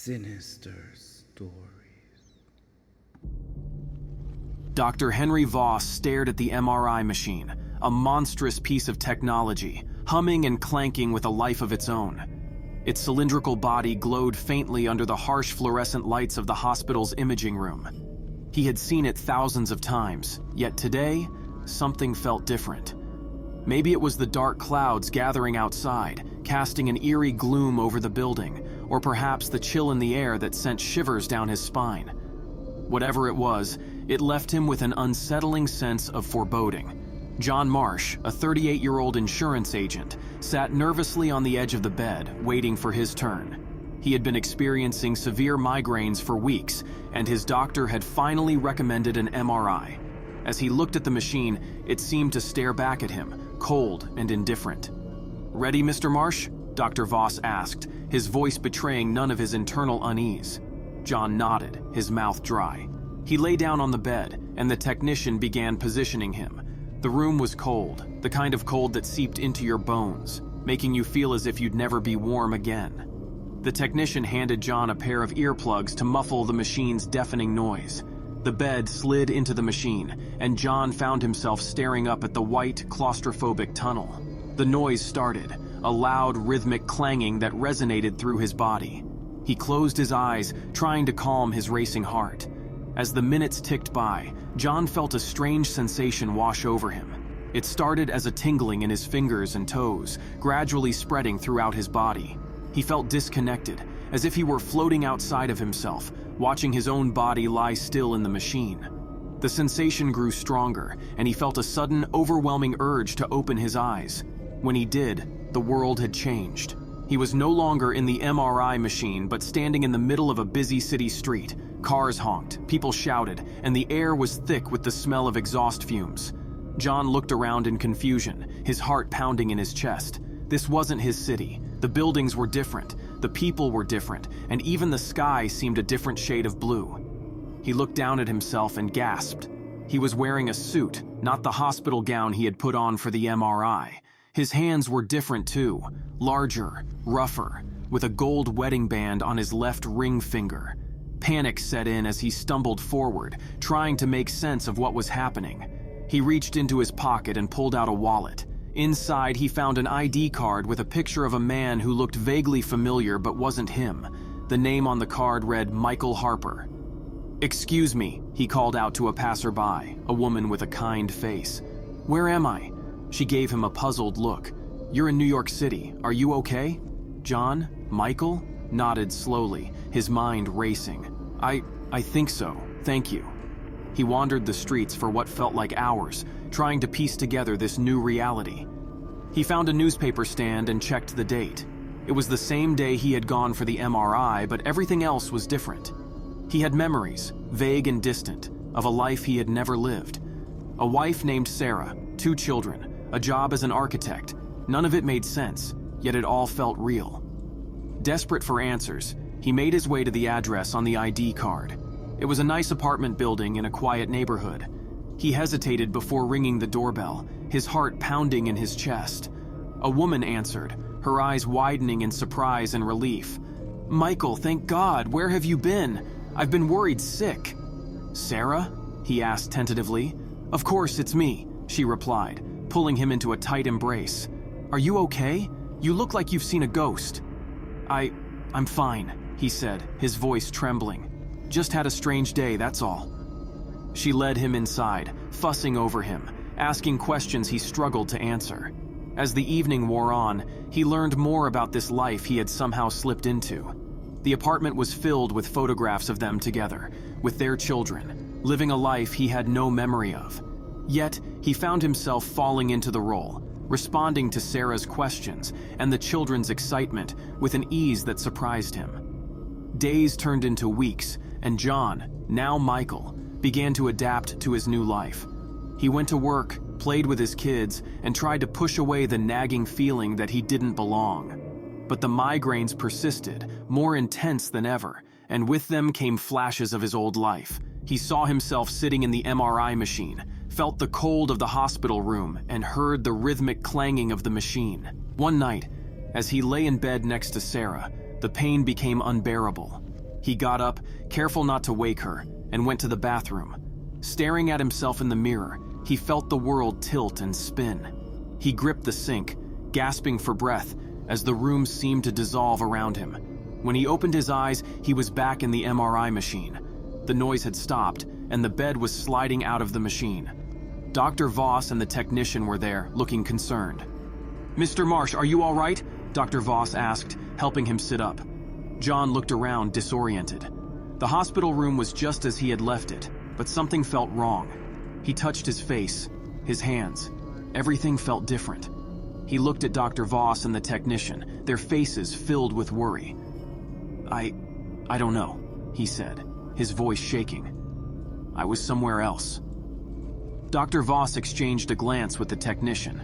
Sinister Stories. Dr. Henry Voss stared at the MRI machine, a monstrous piece of technology, humming and clanking with a life of its own. Its cylindrical body glowed faintly under the harsh fluorescent lights of the hospital's imaging room. He had seen it thousands of times, yet today, something felt different. Maybe it was the dark clouds gathering outside, casting an eerie gloom over the building, or perhaps the chill in the air that sent shivers down his spine. Whatever it was, it left him with an unsettling sense of foreboding. John Marsh, a 38-year-old insurance agent, sat nervously on the edge of the bed, waiting for his turn. He had been experiencing severe migraines for weeks, and his doctor had finally recommended an MRI. As he looked at the machine, it seemed to stare back at him, cold and indifferent. "Ready, Mr. Marsh?" Dr. Voss asked, his voice betraying none of his internal unease. John nodded, his mouth dry. He lay down on the bed, and the technician began positioning him. The room was cold, the kind of cold that seeped into your bones, making you feel as if you'd never be warm again. The technician handed John a pair of earplugs to muffle the machine's deafening noise. The bed slid into the machine, and John found himself staring up at the white, claustrophobic tunnel. The noise started, a loud, rhythmic clanging that resonated through his body. He closed his eyes, trying to calm his racing heart. As the minutes ticked by, John felt a strange sensation wash over him. It started as a tingling in his fingers and toes, gradually spreading throughout his body. He felt disconnected, as if he were floating outside of himself, watching his own body lie still in the machine. The sensation grew stronger, and he felt a sudden, overwhelming urge to open his eyes. When he did, the world had changed. He was no longer in the MRI machine, but standing in the middle of a busy city street. Cars honked, people shouted, and the air was thick with the smell of exhaust fumes. John looked around in confusion, his heart pounding in his chest. This wasn't his city. The buildings were different, the people were different, and even the sky seemed a different shade of blue. He looked down at himself and gasped. He was wearing a suit, not the hospital gown he had put on for the MRI. His hands were different too, larger, rougher, with a gold wedding band on his left ring finger. Panic set in as he stumbled forward, trying to make sense of what was happening. He reached into his pocket and pulled out a wallet. Inside, he found an ID card with a picture of a man who looked vaguely familiar but wasn't him. The name on the card read Michael Harper. "Excuse me," he called out to a passerby, a woman with a kind face. "Where am I?" She gave him a puzzled look. "You're in New York City. Are you okay?" John, Michael, nodded slowly, his mind racing. I think so, thank you." He wandered the streets for what felt like hours, trying to piece together this new reality. He found a newspaper stand and checked the date. It was the same day he had gone for the MRI, but everything else was different. He had memories, vague and distant, of a life he had never lived. A wife named Sarah, 2 children, a job as an architect. None of it made sense, yet it all felt real. Desperate for answers, he made his way to the address on the ID card. It was a nice apartment building in a quiet neighborhood. He hesitated before ringing the doorbell, his heart pounding in his chest. A woman answered, her eyes widening in surprise and relief. "Michael, thank God, where have you been? I've been worried sick." "Sarah?" he asked tentatively. "Of course, it's me," she replied, pulling him into a tight embrace. "Are you okay? You look like you've seen a ghost." I'm fine," he said, his voice trembling. "Just had a strange day, that's all." She led him inside, fussing over him, asking questions he struggled to answer. As the evening wore on, he learned more about this life he had somehow slipped into. The apartment was filled with photographs of them together, with their children, living a life he had no memory of. Yet, he found himself falling into the role, responding to Sarah's questions and the children's excitement with an ease that surprised him. Days turned into weeks, and John, now Michael, began to adapt to his new life. He went to work, played with his kids, and tried to push away the nagging feeling that he didn't belong. But the migraines persisted, more intense than ever, and with them came flashes of his old life. He saw himself sitting in the MRI machine, felt the cold of the hospital room, and heard the rhythmic clanging of the machine. One night, as he lay in bed next to Sarah, the pain became unbearable. He got up, careful not to wake her, and went to the bathroom. Staring at himself in the mirror, he felt the world tilt and spin. He gripped the sink, gasping for breath as the room seemed to dissolve around him. When he opened his eyes, he was back in the MRI machine. The noise had stopped, and the bed was sliding out of the machine. Dr. Voss and the technician were there, looking concerned. "Mr. Marsh, are you all right?" Dr. Voss asked, helping him sit up. John looked around, disoriented. The hospital room was just as he had left it, but something felt wrong. He touched his face, his hands. Everything felt different. He looked at Dr. Voss and the technician, their faces filled with worry. I don't know," he said, his voice shaking. "I was somewhere else." Dr. Voss exchanged a glance with the technician.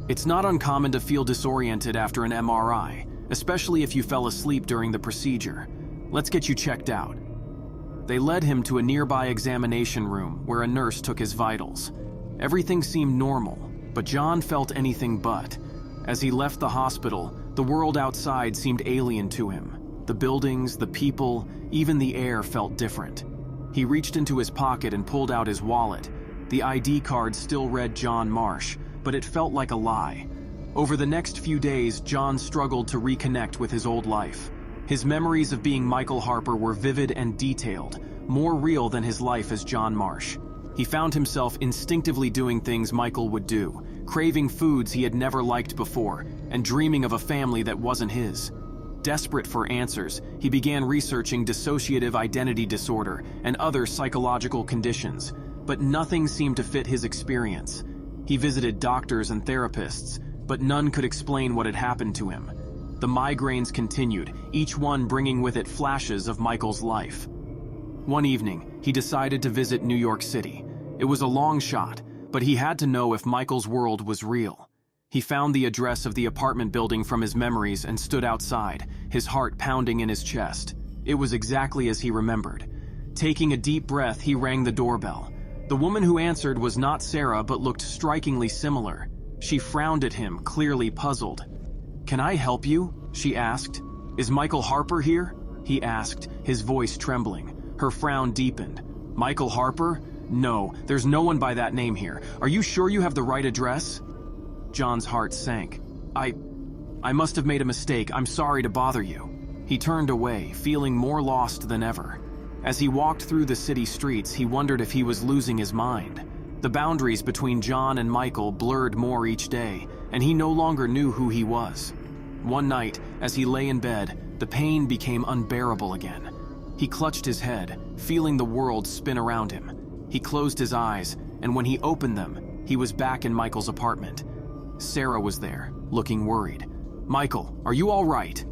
"It's not uncommon to feel disoriented after an MRI, especially if you fell asleep during the procedure. Let's get you checked out." They led him to a nearby examination room where a nurse took his vitals. Everything seemed normal, but John felt anything but. As he left the hospital, the world outside seemed alien to him. The buildings, the people, even the air felt different. He reached into his pocket and pulled out his wallet. The ID card still read John Marsh, but it felt like a lie. Over the next few days, John struggled to reconnect with his old life. His memories of being Michael Harper were vivid and detailed, more real than his life as John Marsh. He found himself instinctively doing things Michael would do, craving foods he had never liked before, and dreaming of a family that wasn't his. Desperate for answers, he began researching dissociative identity disorder and other psychological conditions, but nothing seemed to fit his experience. He visited doctors and therapists, but none could explain what had happened to him. The migraines continued, each one bringing with it flashes of Michael's life. One evening, he decided to visit New York City. It was a long shot, but he had to know if Michael's world was real. He found the address of the apartment building from his memories and stood outside, his heart pounding in his chest. It was exactly as he remembered. Taking a deep breath, he rang the doorbell. The woman who answered was not Sarah, but looked strikingly similar. She frowned at him, clearly puzzled. "Can I help you?" she asked. "Is Michael Harper here?" he asked, his voice trembling. Her frown deepened. "Michael Harper? No, there's no one by that name here. Are you sure you have the right address?" John's heart sank. I must have made a mistake. I'm sorry to bother you." He turned away, feeling more lost than ever. As he walked through the city streets, he wondered if he was losing his mind. The boundaries between John and Michael blurred more each day, and he no longer knew who he was. One night, as he lay in bed, the pain became unbearable again. He clutched his head, feeling the world spin around him. He closed his eyes, and when he opened them, he was back in Michael's apartment. Sarah was there, looking worried. "Michael, are you all right?"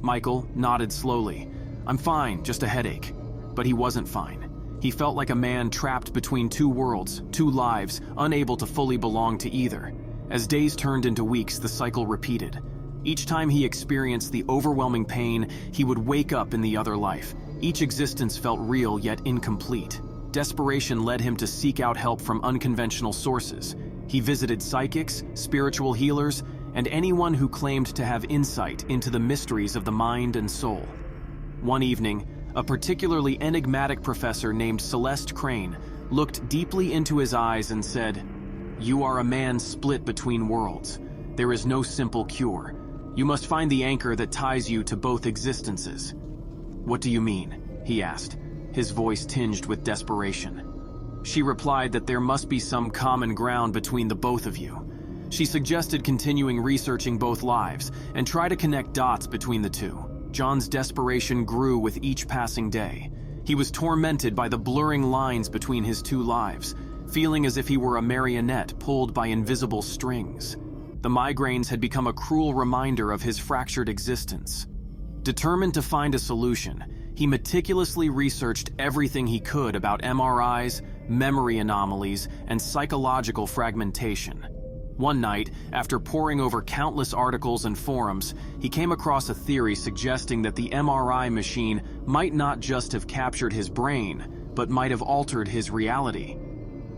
Michael nodded slowly. "I'm fine, just a headache." But he wasn't fine. He felt like a man trapped between two worlds, two lives, unable to fully belong to either. As days turned into weeks, the cycle repeated. Each time he experienced the overwhelming pain, he would wake up in the other life. Each existence felt real yet incomplete. Desperation led him to seek out help from unconventional sources. He visited psychics, spiritual healers, and anyone who claimed to have insight into the mysteries of the mind and soul. One evening, a particularly enigmatic professor named Celeste Crane looked deeply into his eyes and said, "You are a man split between worlds. There is no simple cure. You must find the anchor that ties you to both existences." "What do you mean?" he asked, his voice tinged with desperation. She replied that there must be some common ground between the both of you. She suggested continuing researching both lives and try to connect dots between the two. John's desperation grew with each passing day. He was tormented by the blurring lines between his two lives, feeling as if he were a marionette pulled by invisible strings. The migraines had become a cruel reminder of his fractured existence. Determined to find a solution, he meticulously researched everything he could about MRIs, memory anomalies, and psychological fragmentation. One night, after poring over countless articles and forums, he came across a theory suggesting that the MRI machine might not just have captured his brain, but might have altered his reality.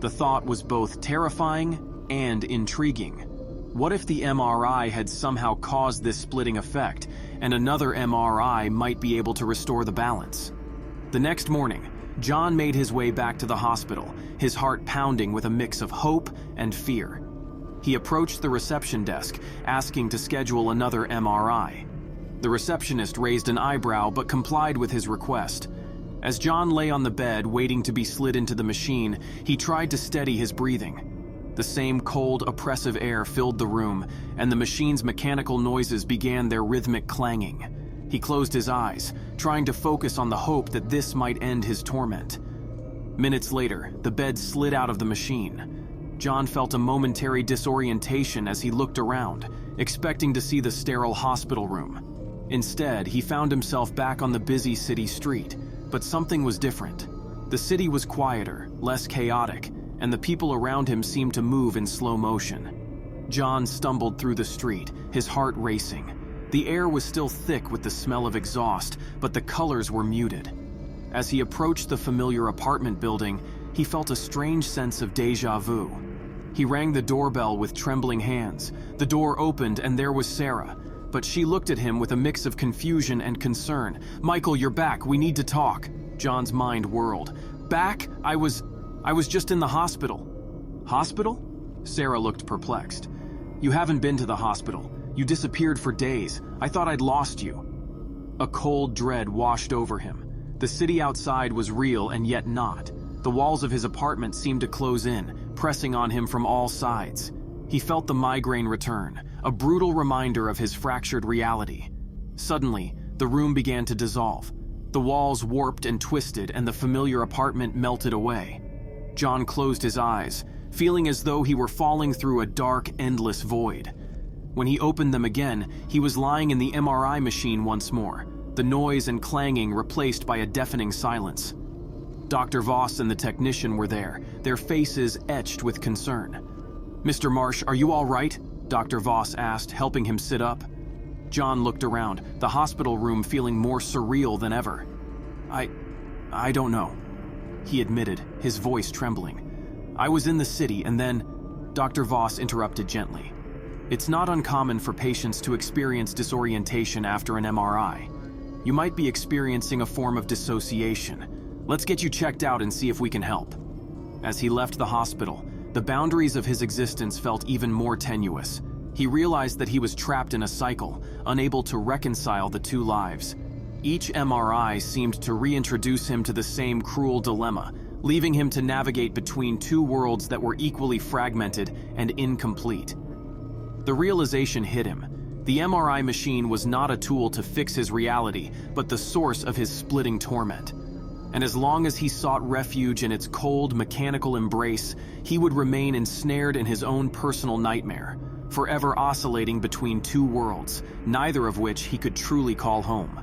The thought was both terrifying and intriguing. What if the MRI had somehow caused this splitting effect, and another MRI might be able to restore the balance. The next morning, John made his way back to the hospital, his heart pounding with a mix of hope and fear. He approached the reception desk, asking to schedule another MRI. The receptionist raised an eyebrow but complied with his request. As John lay on the bed waiting to be slid into the machine, he tried to steady his breathing. The same cold, oppressive air filled the room, and the machine's mechanical noises began their rhythmic clanging. He closed his eyes, trying to focus on the hope that this might end his torment. Minutes later, the bed slid out of the machine. John felt a momentary disorientation as he looked around, expecting to see the sterile hospital room. Instead, he found himself back on the busy city street. But something was different. The city was quieter, less chaotic, and the people around him seemed to move in slow motion. John stumbled through the street, his heart racing. The air was still thick with the smell of exhaust, but the colors were muted. As he approached the familiar apartment building, he felt a strange sense of déjà vu. He rang the doorbell with trembling hands. The door opened and there was Sarah. But she looked at him with a mix of confusion and concern. "Michael, you're back. We need to talk." John's mind whirled. "Back? I was just in the hospital." "Hospital?" Sarah looked perplexed. "You haven't been to the hospital. You disappeared for days. I thought I'd lost you." A cold dread washed over him. The city outside was real and yet not. The walls of his apartment seemed to close in, pressing on him from all sides. He felt the migraine return, a brutal reminder of his fractured reality. Suddenly, the room began to dissolve. The walls warped and twisted, and the familiar apartment melted away. John closed his eyes, feeling as though he were falling through a dark, endless void. When he opened them again, he was lying in the MRI machine once more, the noise and clanging replaced by a deafening silence. Dr. Voss and the technician were there, their faces etched with concern. "Mr. Marsh, are you all right?" Dr. Voss asked, helping him sit up. John looked around, the hospital room feeling more surreal than ever. I don't know," he admitted, his voice trembling. "I was in the city and then—" Dr. Voss interrupted gently. "It's not uncommon for patients to experience disorientation after an MRI. You might be experiencing a form of dissociation. Let's get you checked out and see if we can help." As he left the hospital, the boundaries of his existence felt even more tenuous. He realized that he was trapped in a cycle, unable to reconcile the two lives. Each MRI seemed to reintroduce him to the same cruel dilemma, leaving him to navigate between two worlds that were equally fragmented and incomplete. The realization hit him. The MRI machine was not a tool to fix his reality, but the source of his splitting torment. And as long as he sought refuge in its cold, mechanical embrace, he would remain ensnared in his own personal nightmare, forever oscillating between two worlds, neither of which he could truly call home.